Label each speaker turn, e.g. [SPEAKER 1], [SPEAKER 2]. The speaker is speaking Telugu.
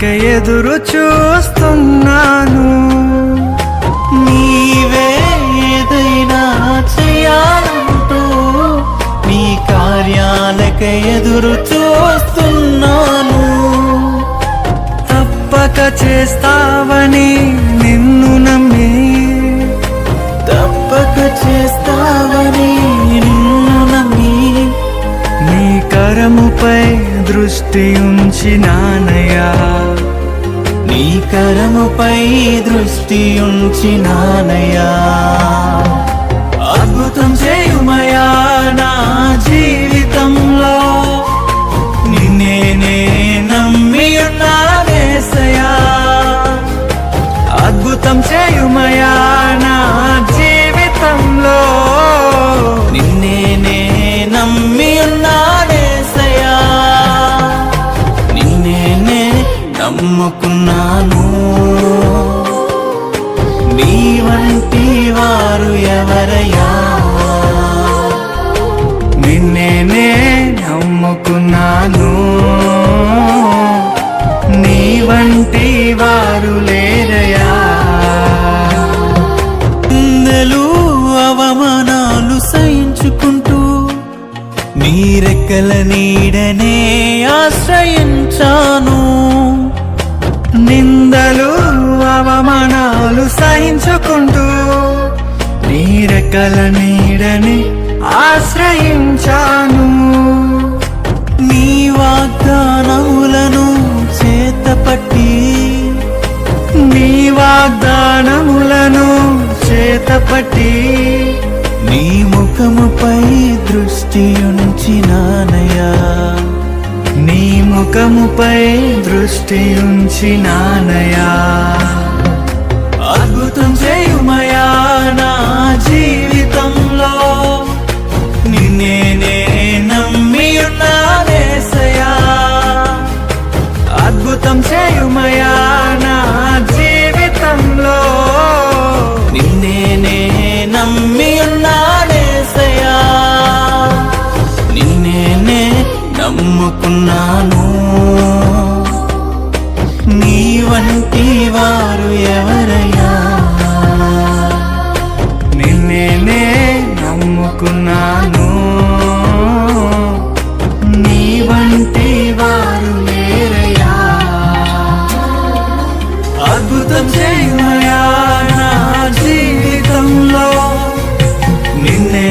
[SPEAKER 1] కార్యాలకై ఎదురు చూస్తున్నాను.
[SPEAKER 2] నీవే ఏదైనా చేయాలంటూ నీ కార్యాలకై ఎదురు చూస్తున్నాను.
[SPEAKER 1] తప్పక చేస్తావని నిన్ను నమ్మి,
[SPEAKER 2] తప్పక చేస్తావని నిన్ను నమ్మి,
[SPEAKER 1] నీ కరముపై దృష్టి ఉంచినానయ్యా,
[SPEAKER 2] నీ కరముపై దృష్టి ఉంచినానయ్యా. అద్భుతం చేయుమయా నా జీవితంలో, నిన్నే నమ్మి ఉన్నానేసయ్యా.
[SPEAKER 1] అద్భుతం చేయుమయా నా జీవితంలో,
[SPEAKER 2] నిన్నే నమ్మి ఉన్నానేసయ్యా. నిన్నే నమ్ముకున్నాను. నీ వంటి వారు ఎవరయ్యా?
[SPEAKER 1] నిన్నే నమ్ముకున్నాను. నీ వంటి వారు లేరయ్యా.
[SPEAKER 2] నిందలు అవమానాలు సహించుకుంటూ నీ రెక్కల నీడనే ఆశ్రయించాను.
[SPEAKER 1] నిందలు అవమానాలు సహించుకుంటూ నీ రెక్కల నీడని ఆశ్రయించాను.
[SPEAKER 2] నీ వాగ్దానములను చేతపట్టి,
[SPEAKER 1] నీ వాగ్దానములను చేతపట్టి,
[SPEAKER 2] నీ ముఖముపై దృష్టి ఉంచినానయ్యా.
[SPEAKER 1] నీ ముఖముపై దృష్టి ఉంచినానయ్యా.
[SPEAKER 2] అద్భుతం చేయుమయా నా జీవితంలో, నిన్నే నమ్మి ఉన్నానేసయ్యా.
[SPEAKER 1] అద్భుతం చేయుమయా నా జీవితంలో,
[SPEAKER 2] నిన్నే నమ్మి ఉన్నానేసయ్యా. నిన్నే నమ్ముకున్నాను. నీ వంటి వారు ఎవరయ్యా?
[SPEAKER 1] నిన్నే నమ్ముకున్నాను. నీ వంటి వారు లేరయ్యా.
[SPEAKER 2] అద్భుతం చేయుమయా నా జీవితంలో, నిన్నే